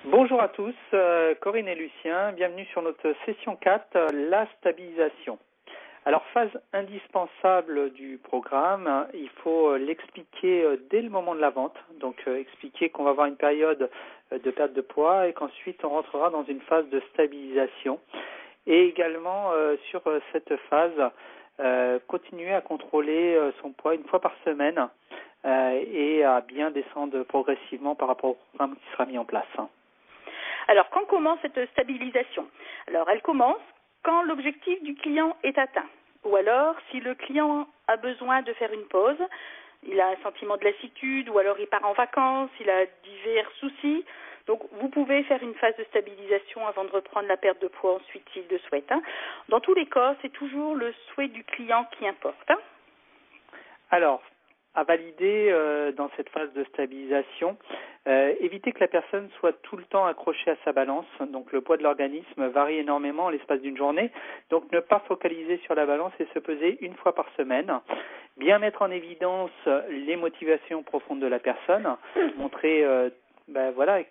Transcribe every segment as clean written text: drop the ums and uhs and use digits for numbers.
Bonjour à tous, Corinne et Lucien, bienvenue sur notre session 4, la stabilisation. Alors, phase indispensable du programme, il faut l'expliquer dès le moment de la vente, donc expliquer qu'on va avoir une période de perte de poids et qu'ensuite on rentrera dans une phase de stabilisation. Et également sur cette phase, continuer à contrôler son poids une fois par semaine et à bien descendre progressivement par rapport au programme qui sera mis en place. Alors, quand commence cette stabilisation? Alors, elle commence quand l'objectif du client est atteint. Ou alors, si le client a besoin de faire une pause, il a un sentiment de lassitude, ou alors il part en vacances, il a divers soucis. Donc, vous pouvez faire une phase de stabilisation avant de reprendre la perte de poids ensuite s'il le souhaite. Dans tous les cas, c'est toujours le souhait du client qui importe. Alors, à valider dans cette phase de stabilisation, éviter que la personne soit tout le temps accrochée à sa balance. Donc le poids de l'organisme varie énormément en l'espace d'une journée. Donc ne pas focaliser sur la balance et se peser une fois par semaine. Bien mettre en évidence les motivations profondes de la personne, montrer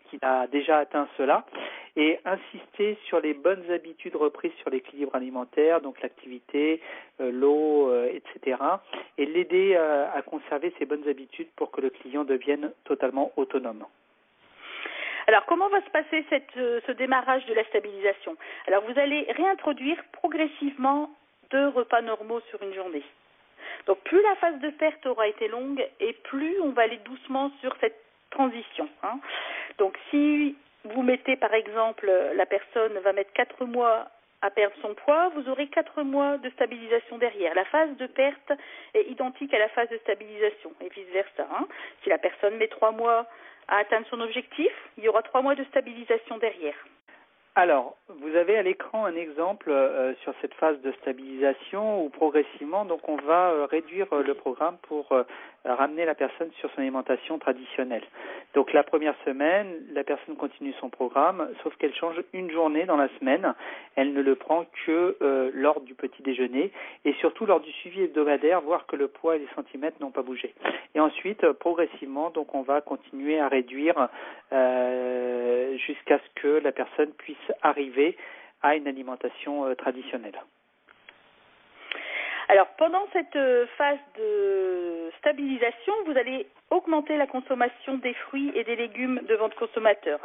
qu'il a déjà atteint cela et insister sur les bonnes habitudes reprises sur l'équilibre alimentaire, donc l'activité, l'eau, etc. et l'aider à conserver ces bonnes habitudes pour que le client devienne totalement autonome. Alors, comment va se passer ce démarrage de la stabilisation? Alors, vous allez réintroduire progressivement 2 repas normaux sur une journée. Donc, plus la phase de perte aura été longue et plus on va aller doucement sur cette transition. Donc, si vous mettez, par exemple, la personne va mettre 4 mois à perdre son poids, vous aurez 4 mois de stabilisation derrière. La phase de perte est identique à la phase de stabilisation et vice-versa. Si la personne met 3 mois à atteindre son objectif, il y aura 3 mois de stabilisation derrière. Alors, vous avez à l'écran un exemple sur cette phase de stabilisation où progressivement, donc on va réduire le programme pour ramener la personne sur son alimentation traditionnelle. Donc la première semaine, la personne continue son programme, sauf qu'elle change une journée dans la semaine. Elle ne le prend que lors du petit déjeuner et surtout lors du suivi hebdomadaire, voir que le poids et les centimètres n'ont pas bougé. Et ensuite, progressivement, donc on va continuer à réduire jusqu'à ce que la personne puisse arriver à une alimentation traditionnelle. Alors, pendant cette phase de stabilisation, vous allez augmenter la consommation des fruits et des légumes de votre consommateur.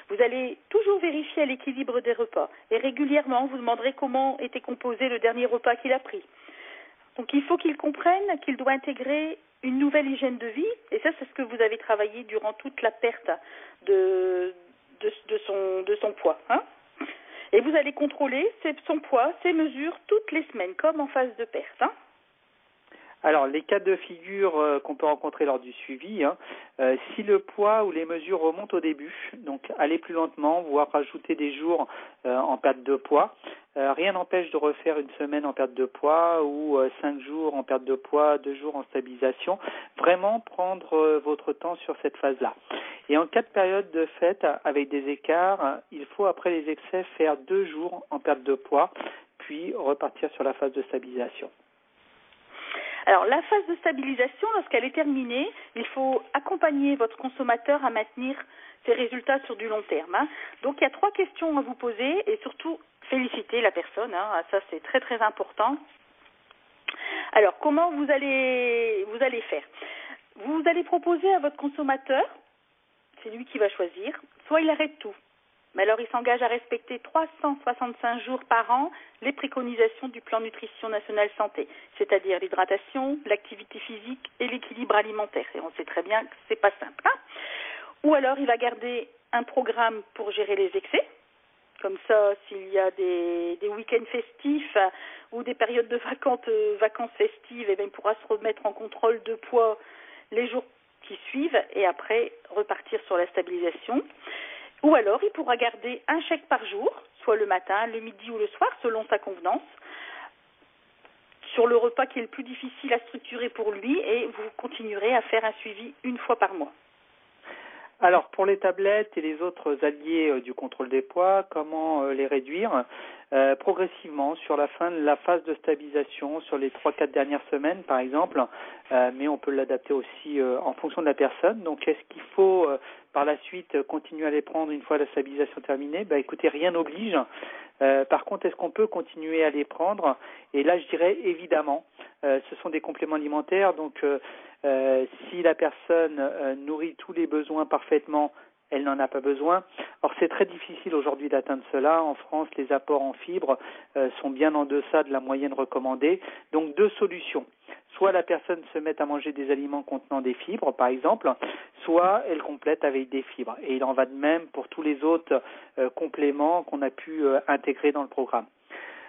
Vous allez toujours vérifier l'équilibre des repas et régulièrement, vous demanderez comment était composé le dernier repas qu'il a pris. Donc, il faut qu'il comprenne qu'il doit intégrer une nouvelle hygiène de vie, et ça, c'est ce que vous avez travaillé durant toute la perte de son poids. Et vous allez contrôler son poids, ses mesures, toutes les semaines, comme en phase de perte. Alors, les cas de figure qu'on peut rencontrer lors du suivi, si le poids ou les mesures remontent au début, donc aller plus lentement, voire rajouter des jours en perte de poids, rien n'empêche de refaire une semaine en perte de poids ou 5 jours en perte de poids, 2 jours en stabilisation. Vraiment prendre votre temps sur cette phase-là. Et en cas de période de fête avec des écarts, il faut après les excès faire 2 jours en perte de poids, puis repartir sur la phase de stabilisation. Alors, la phase de stabilisation, lorsqu'elle est terminée, il faut accompagner votre consommateur à maintenir ses résultats sur du long terme. Donc, il y a 3 questions à vous poser et surtout féliciter la personne. Ça, c'est très, très important. Alors, comment vous allez faire? Vous allez proposer à votre consommateur, c'est lui qui va choisir, soit il arrête tout. Mais alors, il s'engage à respecter 365 jours par an les préconisations du plan nutrition nationale santé, c'est-à-dire l'hydratation, l'activité physique et l'équilibre alimentaire. Et on sait très bien que c'est pas simple. Ou alors, il va garder un programme pour gérer les excès. Comme ça, s'il y a des week-ends festifs ou des périodes de vacances festives, il pourra se remettre en contrôle de poids les jours qui suivent et après repartir sur la stabilisation. Ou alors, il pourra garder un chèque par jour, soit le matin, le midi ou le soir, selon sa convenance, sur le repas qui est le plus difficile à structurer pour lui et vous continuerez à faire un suivi une fois par mois. Alors, pour les tablettes et les autres alliés du contrôle des poids, comment les réduire progressivement sur la phase de stabilisation, sur les 3-4 dernières semaines par exemple, mais on peut l'adapter aussi en fonction de la personne. Donc, est-ce qu'il faut par la suite continuer à les prendre une fois la stabilisation terminée? Écoutez, rien n'oblige. Par contre, est-ce qu'on peut continuer à les prendre? Et là, je dirais évidemment. Ce sont des compléments alimentaires, donc si la personne nourrit tous les besoins parfaitement, elle n'en a pas besoin. Or, c'est très difficile aujourd'hui d'atteindre cela. En France, les apports en fibres sont bien en deçà de la moyenne recommandée. Donc, deux solutions. Soit la personne se met à manger des aliments contenant des fibres, par exemple, soit elle complète avec des fibres. Et il en va de même pour tous les autres compléments qu'on a pu intégrer dans le programme.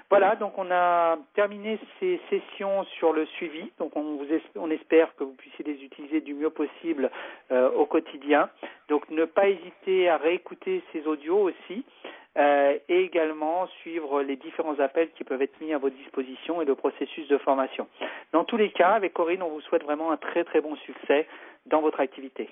Voilà, donc on a terminé ces sessions sur le suivi. Donc on espère que vous puissiez les utiliser du mieux possible au quotidien. Donc ne pas hésiter à réécouter ces audios aussi et également suivre les différents appels qui peuvent être mis à votre disposition et le processus de formation. Dans tous les cas, avec Corinne, on vous souhaite vraiment un très très bon succès dans votre activité.